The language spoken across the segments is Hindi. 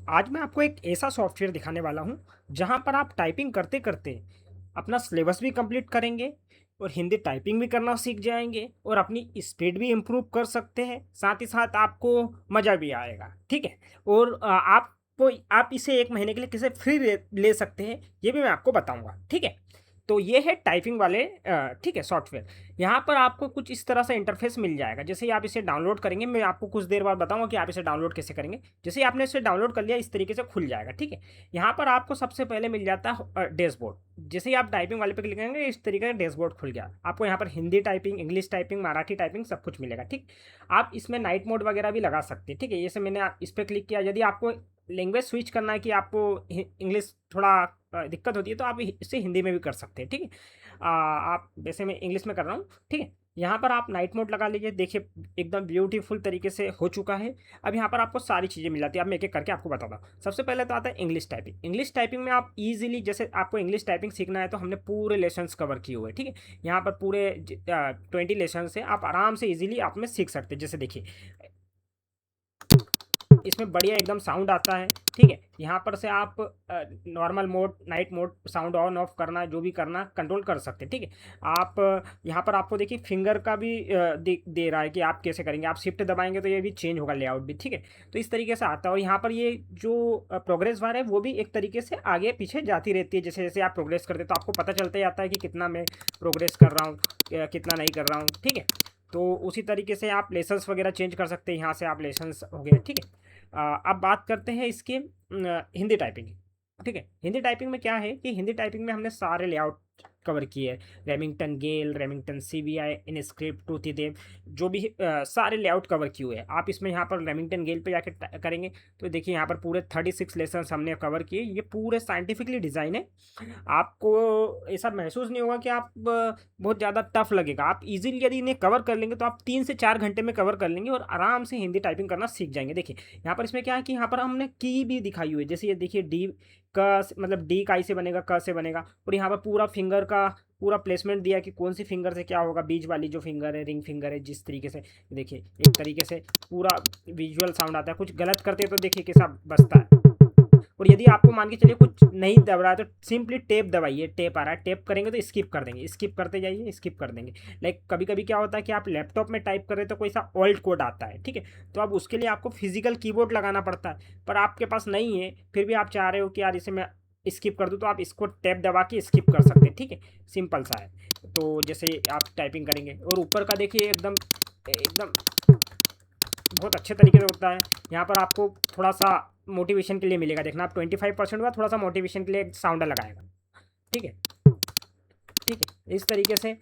आज मैं आपको एक ऐसा सॉफ्टवेयर दिखाने वाला हूँ जहाँ पर आप टाइपिंग करते करते अपना सिलेबस भी कंप्लीट करेंगे और हिंदी टाइपिंग भी करना सीख जाएंगे और अपनी स्पीड भी इम्प्रूव कर सकते हैं। साथ ही साथ आपको मज़ा भी आएगा, ठीक है। और आप इसे 1 महीने के लिए किसे फ्री ले सकते हैं, ये भी मैं आपको बताऊंगा, ठीक है। तो ये है टाइपिंग वाले ठीक है सॉफ्टवेयर। यहाँ पर आपको कुछ इस तरह से इंटरफेस मिल जाएगा। जैसे ही आप इसे डाउनलोड करेंगे, मैं आपको कुछ देर बाद बताऊंगा कि आप इसे डाउनलोड कैसे करेंगे। जैसे ही आपने इसे डाउनलोड कर लिया, इस तरीके से खुल जाएगा, ठीक है। यहाँ पर आपको सबसे पहले मिल जाता है डैशबोर्ड। जैसे ही आप टाइपिंग वाले पे क्लिक करेंगे, इस तरीके का डैशबोर्ड खुल गया। आपको यहाँ पर Hindi typing, English typing, Marathi typing सब कुछ मिलेगा, ठीक। आप इसमें नाइट मोड वगैरह भी लगा सकते हैं, ठीक है। जैसे मैंने इस पर क्लिक किया, यदि आपको लैंग्वेज स्विच करना है कि आपको इंग्लिश थोड़ा दिक्कत होती है, तो आप इसे हिंदी में भी कर सकते हैं, ठीक है। आप वैसे मैं इंग्लिश में कर रहा हूँ, ठीक है। यहाँ पर आप नाइट मोड लगा लीजिए। देखिए एकदम ब्यूटीफुल तरीके से हो चुका है। अब यहाँ पर आपको सारी चीज़ें मिल जाती है। अब मैं एक एक करके आपको बताता हूँ। सबसे पहले तो आता है इंग्लिश टाइपिंग। इंग्लिश टाइपिंग में आप इजीली, जैसे आपको इंग्लिश टाइपिंग सीखना है तो हमने पूरे लेसन्स कवर किए हुए हैं, ठीक है। यहाँ पर पूरे 20 लेसन से आप आराम से इजीली आप में सीख सकते हैं। जैसे देखिए इसमें बढ़िया एकदम साउंड आता है, ठीक है। यहाँ पर से आप normal mode, night mode, sound on off करना, जो भी करना कंट्रोल कर सकते हैं, ठीक है। आप यहाँ पर आपको देखिए फिंगर का भी दे रहा है कि आप कैसे करेंगे। आप शिफ्ट दबाएंगे तो ये भी चेंज होगा लेआउट भी, ठीक है। तो इस तरीके से आता है। और यहाँ पर ये जो प्रोग्रेस बार है वो भी एक तरीके से आगे पीछे जाती रहती है। जैसे जैसे आप प्रोग्रेस करते हैं तो आपको पता चलता जाता है कि कितना मैं प्रोग्रेस कर रहा हूँ, कितना नहीं कर रहा हूँ, ठीक है। तो उसी तरीके से आप लेसन्स वगैरह चेंज कर सकते हैं। यहाँ से आप लेसन्स हो गए, ठीक है। अब बात करते हैं इसके हिंदी टाइपिंग, ठीक है। हिंदी टाइपिंग में क्या है कि हिंदी टाइपिंग में हमने सारे लेआउट कवर किए हैं। रेमिंगटन गेल, रेमिंगटन सीबीआई, इनस्क्रिप्ट, टूथीदेव, जो भी सारे लेआउट कवर किए हुए हैं। आप इसमें यहाँ पर रेमिंगटन गेल पे जाके करेंगे तो देखिए यहाँ पर पूरे 36 लेसन हमने कवर किए। ये पूरे साइंटिफिकली डिज़ाइन है। आपको ऐसा महसूस नहीं होगा कि आप बहुत ज़्यादा टफ लगेगा। आप इजीली यदि इन्हें कवर कर लेंगे तो आप 3 से 4 घंटे में कवर कर लेंगे और आराम से हिंदी टाइपिंग करना सीख जाएंगे। देखिए यहाँ पर इसमें क्या है कि यहाँ पर हमने की भी दिखाई हुई है। जैसे ये देखिए डी का मतलब डी का से बनेगा, क से बनेगा। और यहाँ पर पूरा फिंगर का पूरा प्लेसमेंट दिया कि कौन सी फिंगर से क्या होगा। बीच वाली जो फिंगर है, रिंग फिंगर है, जिस तरीके से देखिए एक तरीके से पूरा विजुअल साउंड आता है। कुछ गलत करते हैं तो देखिए कैसा बजता है। और यदि आपको मान के चलिए कुछ नहीं दब रहा है तो सिंपली टेप दबाइए। टेप आ रहा है, टेप करेंगे तो स्किप कर देंगे, स्किप करते जाइए, स्किप कर देंगे। लाइक कभी कभी क्या होता है कि आप लैपटॉप में टाइप कर रहे हो तो कोई सा ऑल्ट कोड आता है, ठीक है। तो अब उसके लिए आपको फिजिकल कीबोर्ड लगाना पड़ता है, पर आपके पास नहीं है, फिर भी आप चाह रहे हो कि यार इसे मैं स्किप कर दूँ, तो आप इसको टैप दबा के स्किप कर सकते हैं, ठीक है। सिंपल सा है। तो जैसे आप टाइपिंग करेंगे और ऊपर का देखिए एकदम एकदम बहुत अच्छे तरीके से होता है। यहाँ पर आपको थोड़ा सा मोटिवेशन के लिए मिलेगा। देखना आप 25% हुआ, थोड़ा सा मोटिवेशन के लिए साउंड लगाएगा, ठीक है। ठीक है, इस तरीके से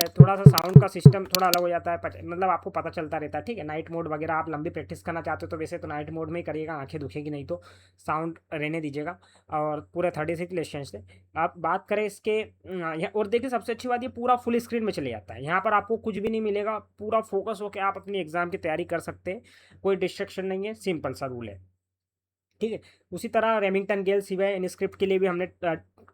थोड़ा सा साउंड का सिस्टम थोड़ा अलग हो जाता है, मतलब आपको पता चलता रहता है, ठीक है। नाइट मोड वगैरह आप लंबी प्रैक्टिस करना चाहते हो तो वैसे तो नाइट मोड में ही करिएगा, आंखें दुखेगी नहीं, तो साउंड रहने दीजिएगा। और पूरे 36 लेसन से आप बात करें इसके और देखिए सबसे अच्छी बात ये पूरा फुल स्क्रीन में चले जाता है। यहाँ पर आपको कुछ भी नहीं मिलेगा, पूरा फोकस होकर आप अपनी एग्जाम की तैयारी कर सकते हैं। कोई डिस्ट्रक्शन नहीं है, सिंपल सा रूल है, ठीक है। उसी तरह रेमिंगटन गेल सिवाय इनस्क्रिप्ट के लिए भी हमने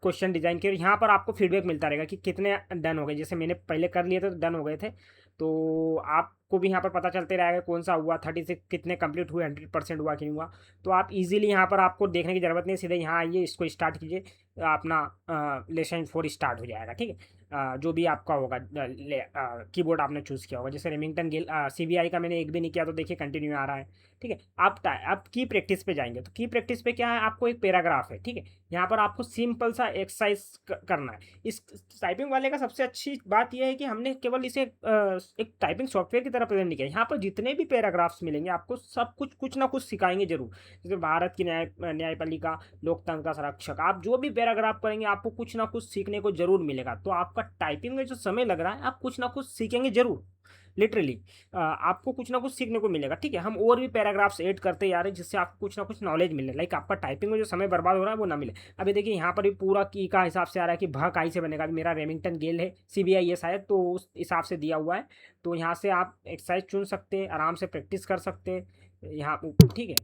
क्वेश्चन डिजाइन किए। यहाँ पर आपको फीडबैक मिलता रहेगा कि कितने डन हो गए। जैसे मैंने पहले कर लिए थे तो डन हो गए थे, तो आपको भी यहाँ पर पता चलते रहेगा कौन सा हुआ, 36 कितने कंप्लीट हुए, 100% हुआ कि नहीं हुआ। तो आप इजीली यहाँ पर आपको देखने की ज़रूरत नहीं, सीधे यहाँ आइए, इसको स्टार्ट कीजिए, अपना लेसन 4 स्टार्ट हो जाएगा, ठीक है। जो भी आपका होगा कीबोर्ड आपने चूज़ किया होगा। जैसे रेमिंगटन गेल सीबीआई का मैंने एक भी नहीं किया तो देखिए कंटिन्यू आ रहा है, ठीक है। आप की प्रैक्टिस पे जाएंगे तो की प्रैक्टिस पे क्या है, आपको एक पैराग्राफ है, ठीक है। यहाँ पर आपको सिंपल सा एक्सरसाइज करना है। इस टाइपिंग वाले का सबसे अच्छी बात यह है कि हमने केवल इसे एक टाइपिंग सॉफ्टवेयर की तरह प्रेजेंट नहीं किया। यहाँ पर जितने भी पैराग्राफ्स मिलेंगे आपको सब कुछ ना कुछ सिखाएंगे जरूर। जैसे भारत की न्यायपालिका, लोकतंत्र का संरक्षक, आप जो भी पैराग्राफ करेंगे आपको कुछ ना कुछ सीखने को जरूर मिलेगा। तो आपका टाइपिंग में जो समय लग रहा है आप कुछ ना कुछ सीखेंगे जरूर, लिटरली आपको कुछ ना कुछ सीखने को मिलेगा, ठीक है। हम और भी पैराग्राफ्स ऐड करते जा रहे हैं जिससे आपको कुछ ना कुछ नॉलेज मिले, लाइक आपका टाइपिंग में जो समय बर्बाद हो रहा है वो ना मिले। अभी देखिए यहाँ पर भी पूरा की का हिसाब से आ रहा है कि भ काई से बनेगा। मेरा रेमिंगटन गेल है, सीबीआई है शायद, तो उस हिसाब से दिया हुआ है। तो यहाँ से आप एक्सरसाइज चुन सकते हैं, आराम से प्रैक्टिस कर सकते हैं यहाँ, ठीक है।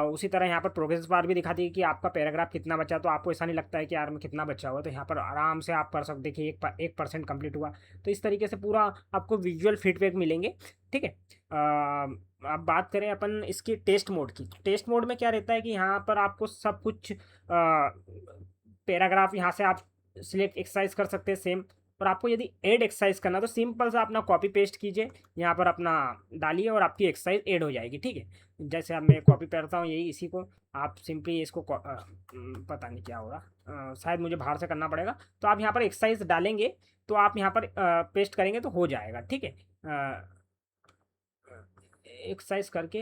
उसी तरह यहाँ पर प्रोग्रेस बार भी दिखाती है कि आपका पैराग्राफ कितना बचा। तो आपको ऐसा नहीं लगता है कि यार में कितना बचा हुआ, तो यहाँ पर आराम से आप कर सकते हैं कि 1% कंप्लीट हुआ। तो इस तरीके से पूरा आपको विजुअल फीडबैक मिलेंगे, ठीक है। अब बात करें अपन इसकी टेस्ट मोड की। टेस्ट मोड में क्या रहता है कि यहाँ पर आपको सब कुछ पैराग्राफ यहाँ से आप सिलेक्ट एक्सरसाइज कर सकते हैं सेम। और आपको यदि ऐड एक्सरसाइज करना तो सिंपल सा अपना कॉपी पेस्ट कीजिए, यहाँ पर अपना डालिए और आपकी एक्सरसाइज ऐड हो जाएगी। ठीक है, जैसे अब मैं कॉपी करता हूँ यही इसी को, आप सिंपली इसको पता नहीं क्या होगा, शायद मुझे बाहर से करना पड़ेगा। तो आप यहाँ पर एक्सरसाइज डालेंगे तो आप यहाँ पर पेस्ट करेंगे तो हो जाएगा। ठीक है, एक्सरसाइज करके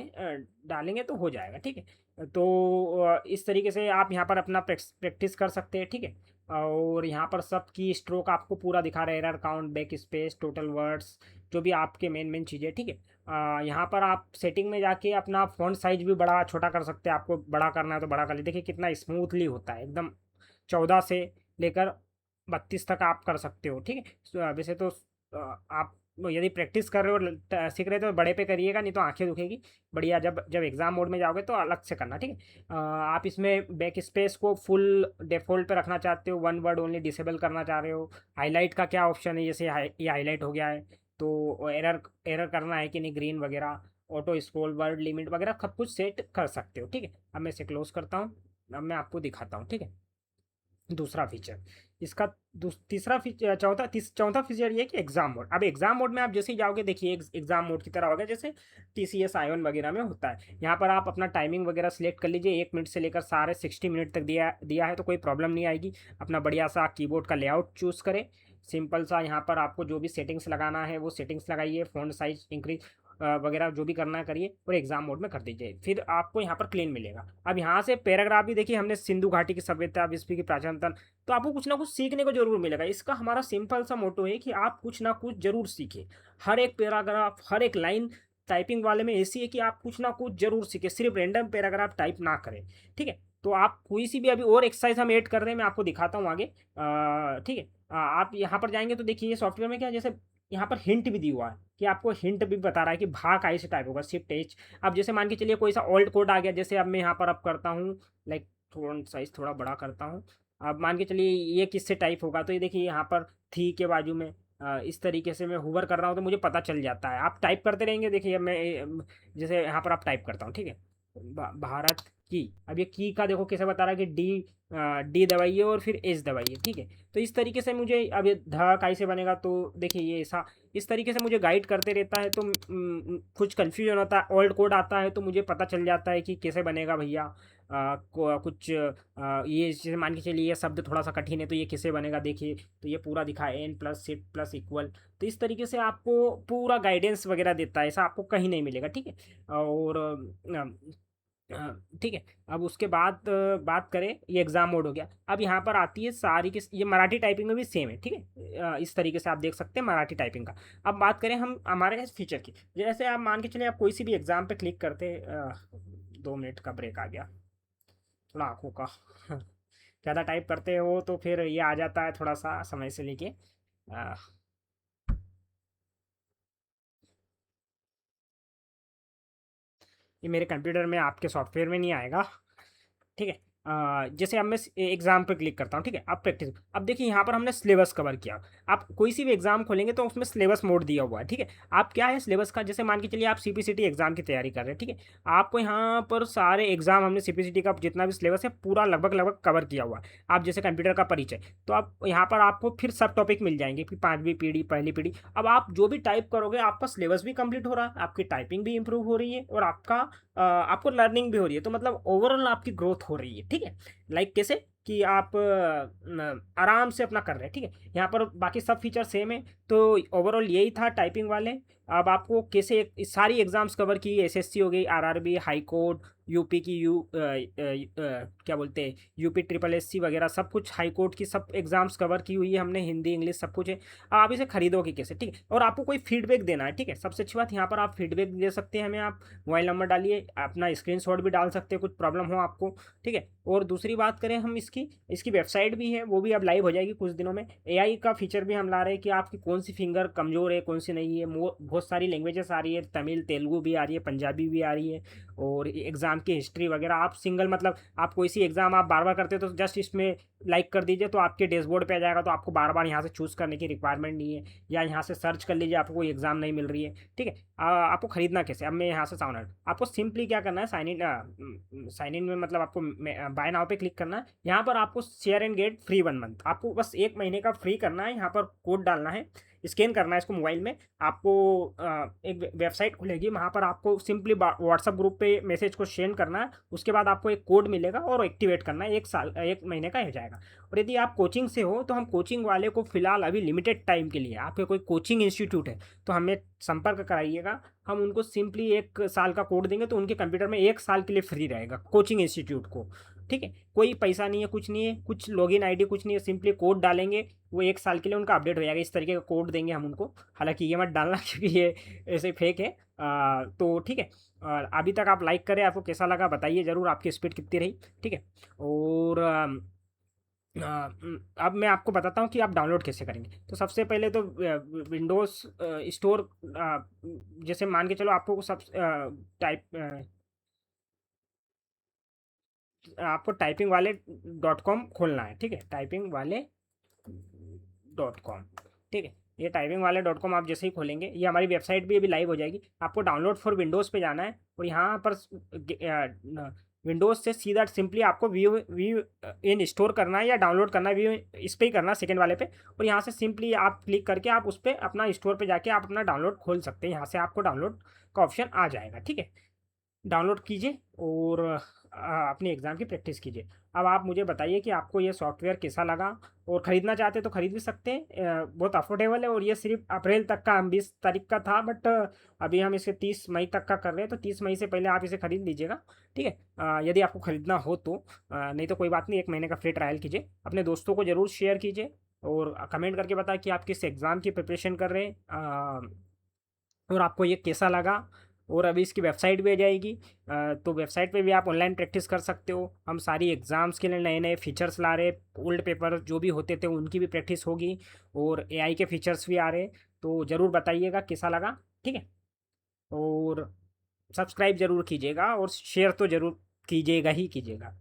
डालेंगे तो हो जाएगा। ठीक है, तो इस तरीके से आप यहाँ पर अपना प्रैक्टिस कर सकते हैं। ठीक है, और यहाँ पर सब की स्ट्रोक आपको पूरा दिखा रहा है, error count, back space, total words, जो भी आपके मेन मेन चीज़ें। ठीक है, यहाँ पर आप सेटिंग में जाके अपना फ़ॉन्ट साइज भी बड़ा छोटा कर सकते हैं। आपको बड़ा करना है तो बड़ा कर लीजिए। देखिए कितना स्मूथली होता है एकदम, 14 से लेकर 32 तक आप कर सकते हो। ठीक है, वैसे तो आप यदि प्रैक्टिस कर रहे हो सीख रहे हो तो बड़े पे करिएगा, नहीं तो आंखें दुखेगी। बढ़िया, जब जब एग्ज़ाम मोड में जाओगे तो अलग से करना। ठीक है, आप इसमें बैक स्पेस को फुल डिफ़ॉल्ट पे रखना चाहते हो, वन वर्ड ओनली डिसेबल करना चाह रहे हो। हाईलाइट का क्या ऑप्शन है, जैसे ये हाईलाइट हो गया है तो एरर एरर करना है कि नहीं, ग्रीन वगैरह, ऑटो स्क्रॉल, वर्ड लिमिट वगैरह सब कुछ सेट कर सकते हो। ठीक है, अब मैं इसे क्लोज करता हूँ, अब मैं आपको दिखाता हूँ। ठीक है, दूसरा फीचर इसका, तीसरा फीचर, चौथा फीचर ये है कि एग्जाम मोड। अब एग्जाम मोड में आप जैसे ही जाओगे देखिए एग्जाम मोड की तरह होगा जैसे TCS आईवन वगैरह में होता है। यहाँ पर आप अपना टाइमिंग वगैरह सिलेक्ट कर लीजिए, 1 मिनट से लेकर सारे 60 मिनट तक दिया है तो कोई प्रॉब्लम नहीं आएगी। अपना बढ़िया सा कीबोर्ड का लेआउट चूज़ करें, सिंपल सा। यहाँ पर आपको जो भी सेटिंग्स लगाना है वो सेटिंग्स लगाइए, फ़ॉन्ट साइज इंक्रीज वगैरह जो भी करना है करिए और एग्जाम मोड में कर दीजिए, फिर आपको यहाँ पर क्लीन मिलेगा। अब यहाँ से पैराग्राफ भी देखिए, हमने सिंधु घाटी की सभ्यता, विश्व की प्राचीनतम, तो आपको कुछ ना कुछ सीखने को जरूर मिलेगा। इसका हमारा सिंपल सा मोटो है कि आप कुछ ना कुछ जरूर सीखें। हर एक पैराग्राफ, हर एक लाइन टाइपिंग वाले में ऐसी है कि आप कुछ ना कुछ जरूर सीखें, सिर्फ रैंडम पैराग्राफ टाइप ना करें। ठीक है, तो आप कोई सी भी अभी और एक्सरसाइज हम ऐड कर रहे हैं, मैं आपको दिखाता हूँ आगे। ठीक है, आप यहाँ पर जाएंगे तो देखिए ये सॉफ्टवेयर में क्या है, जैसे यहाँ पर हिंट भी दिया हुआ है कि आपको हिंट भी बता रहा है कि भाग आई से टाइप होगा, शिफ्ट एच। अब जैसे मान के चलिए कोई सा ओल्ड कोड आ गया, जैसे अब मैं यहाँ पर अब करता हूँ, लाइक थोड़ा साइज थोड़ा बड़ा करता हूँ। अब मान के चलिए ये किससे टाइप होगा, तो ये देखिए यहाँ पर थी के बाजू में इस तरीके से मैं हुवर कर रहा हूँ तो मुझे पता चल जाता है। आप टाइप करते रहेंगे, देखिए अब मैं जैसे यहाँ पर आप टाइप करता हूँ। ठीक है, भारत की, अब ये की का देखो कैसे बता रहा है कि डी दबाइए और फिर एच दबाइए। ठीक है, तो इस तरीके से मुझे, अब ये ध कैसे बनेगा तो देखिए ये ऐसा, इस तरीके से मुझे गाइड करते रहता है। तो कुछ कन्फ्यूजन होता है, ओल्ड कोड आता है तो मुझे पता चल जाता है कि कैसे बनेगा भैया। कुछ ये जैसे मान के चलिए ये शब्द थोड़ा सा कठिन है तो ये कैसे बनेगा, देखिए तो ये पूरा दिखा है, n plus shift plus equal. तो इस तरीके से आपको पूरा गाइडेंस वगैरह देता है, ऐसा आपको कहीं नहीं मिलेगा। ठीक है, और ठीक है, अब उसके बाद बात करें, ये एग्ज़ाम मोड हो गया। अब यहाँ पर आती है सारी की, ये मराठी टाइपिंग में भी सेम है। ठीक है, इस तरीके से आप देख सकते हैं मराठी टाइपिंग का। अब बात करें हम हमारे इस फीचर की, जैसे आप मान के चलिए आप कोई सी भी एग्ज़ाम पे क्लिक करते, 2 मिनट का ब्रेक आ गया, थोड़ा आँखों का ज़्यादा टाइप करते हो तो फिर ये आ जाता है थोड़ा सा समय से लेके। ये मेरे कंप्यूटर में, आपके सॉफ्टवेयर में नहीं आएगा। ठीक है, जैसे अब मैं एग्जाम पर क्लिक करता हूँ। ठीक है, अब प्रैक्टिस, अब देखिए यहाँ पर हमने सिलेबस कवर किया। आप कोई सी भी एग्जाम खोलेंगे तो उसमें सिलेबस मोड दिया हुआ है। ठीक है, आप क्या है सिलेबस का, जैसे मान के चलिए आप CPCT एग्जाम की तैयारी कर रहे हैं। ठीक है, आपको यहाँ पर सारे एग्जाम, हमने CPCT का जितना भी सिलेबस है पूरा लगभग लगभग कवर किया हुआ है। आप जैसे कंप्यूटर का परिचय, तो आप यहाँ पर आपको फिर सब टॉपिक मिल जाएंगे कि 5वीं पीढ़ी, पहली पीढ़ी। अब आप जो भी टाइप करोगे आपका सिलेबस भी कंप्लीट हो रहा है, आपकी टाइपिंग भी इंप्रूव हो रही है और आपको लर्निंग भी हो रही है। तो मतलब ओवरऑल आपकी ग्रोथ हो रही है। ठीक है, लाइक कैसे कि आप आराम से अपना कर रहे हैं। ठीक है, यहाँ पर बाकी सब फीचर सेम है। तो ओवरऑल यही था टाइपिंग वाले। अब आपको कैसे सारी एग्जाम्स कवर की, SSC हो गई, RRB, हाई कोर्ट, यूपी की क्या बोलते हैं, यूपी SSC वगैरह सब कुछ, हाई कोर्ट की सब एग्जाम्स कवर की हुई है हमने, हिंदी इंग्लिश सब कुछ है। आप इसे खरीदोगे कैसे, ठीक है, और आपको कोई फीडबैक देना है। ठीक है, सबसे अच्छी बात यहाँ पर आप फीडबैक दे सकते हैं हमें, आप मोबाइल नंबर डालिए, अपना स्क्रीनशॉट भी डाल सकते हैं कुछ प्रॉब्लम हो आपको। ठीक है, और दूसरी बात करें हम इसकी वेबसाइट भी है, वो भी अब लाइव हो जाएगी कुछ दिनों में। AI का फीचर भी हम ला रहे हैं कि आपकी कौन कौन सी फिंगर कमज़ोर है कौन सी नहीं है। बहुत सारी लैंग्वेजेस आ रही है, तमिल तेलुगु भी आ रही है, पंजाबी भी आ रही है, और एग्ज़ाम की हिस्ट्री वगैरह। आप सिंगल मतलब आप कोई सी एग्ज़ाम आप बार बार करते हो तो जस्ट इसमें लाइक कर दीजिए तो आपके डैशबोर्ड पे आ जाएगा, तो आपको बार बार यहाँ से चूज़ करने की रिक्वायरमेंट नहीं है। या यहाँ से सर्च कर लीजिए, आपको कोई एग्ज़ाम नहीं मिल रही है, ठीक है। आपको ख़रीदना कैसे, अब मैं यहाँ से साउंड, आपको सिंपली क्या करना है, साइन इन में मतलब आपको बाय नाउ पे क्लिक करना है। यहाँ पर आपको share and get free 1 month, आपको बस 1 महीने का फ्री करना है। यहाँ पर कोड डालना है, स्कैन करना है इसको मोबाइल में। आपको एक वेबसाइट खुलेगी, वहाँ पर आपको सिंपली व्हाट्सअप ग्रुप पे मैसेज को सेंड करना है। उसके बाद आपको एक कोड मिलेगा और एक्टिवेट करना है, 1 महीने का हो जाएगा। और यदि आप कोचिंग से हो तो हम कोचिंग वाले को फिलहाल अभी लिमिटेड टाइम के लिए, आपके कोई कोचिंग इंस्टीट्यूट है तो हमें संपर्क कराइएगा। हम उनको सिंपली 1 साल का कोड देंगे तो उनके कंप्यूटर में 1 साल के लिए फ्री रहेगा कोचिंग इंस्टीट्यूट को, ठीक है। कोई पैसा नहीं है, कुछ नहीं है, कुछ लॉगिन आईडी कुछ नहीं है, सिंपली कोड डालेंगे, वो 1 साल के लिए उनका अपडेट हो जाएगा। इस तरीके का कोड देंगे हम उनको, हालांकि ये मत डालना क्योंकि ये ऐसे फेक है। तो ठीक है। और अभी तक आप लाइक करें, आपको कैसा लगा बताइए ज़रूर, आपकी स्पीड कितनी रही, ठीक है। और अब मैं आपको बताता हूँ कि आप डाउनलोड कैसे करेंगे। तो सबसे पहले तो विंडोज़ स्टोर, जैसे मान के चलो आपको सब टाइप आपको टाइपिंग वाले .com खोलना है, ठीक है, टाइपिंग वाले .com, ठीक है। ये टाइपिंग वाले .com आप जैसे ही खोलेंगे, ये हमारी वेबसाइट भी अभी लाइव हो जाएगी। आपको डाउनलोड फॉर विंडोज़ पे जाना है और यहाँ पर विंडोज़ से सीधा सिंपली आपको व्यू व्यू इन स्टोर करना है या डाउनलोड करना है, व्यू इस पर ही करना है सेकेंड वाले पे। और यहाँ से सिंपली आप क्लिक करके आप उस पर अपना स्टोर पे जाके आप अपना डाउनलोड खोल सकते हैं। यहाँ से आपको डाउनलोड का ऑप्शन आ जाएगा, ठीक है। डाउनलोड कीजिए और अपनी एग्ज़ाम की प्रैक्टिस कीजिए। अब आप मुझे बताइए कि आपको ये सॉफ्टवेयर कैसा लगा, और ख़रीदना चाहते हैं तो ख़रीद भी सकते हैं। बहुत अफोर्डेबल है और ये सिर्फ अप्रैल तक का, हम 20 तारीख का था, बट अभी हम इसे 30 मई तक का कर रहे हैं, तो 30 मई से पहले आप इसे ख़रीद लीजिएगा, ठीक है। यदि आपको ख़रीदना हो तो, नहीं तो कोई बात नहीं, 1 महीने का फ्री ट्रायल कीजिए। अपने दोस्तों को ज़रूर शेयर कीजिए और कमेंट करके बताएं कि आप किस एग्ज़ाम की प्रिपरेशन कर रहे हैं और आपको ये कैसा लगा। और अभी इसकी वेबसाइट भी आ जाएगी, तो वेबसाइट पे भी आप ऑनलाइन प्रैक्टिस कर सकते हो। हम सारी एग्ज़ाम्स के लिए नए नए फीचर्स ला रहे, ओल्ड पेपर जो भी होते थे उनकी भी प्रैक्टिस होगी, और एआई के फीचर्स भी आ रहे। तो ज़रूर बताइएगा कैसा लगा, ठीक है। और सब्सक्राइब ज़रूर कीजिएगा और शेयर तो ज़रूर कीजिएगा ही कीजिएगा।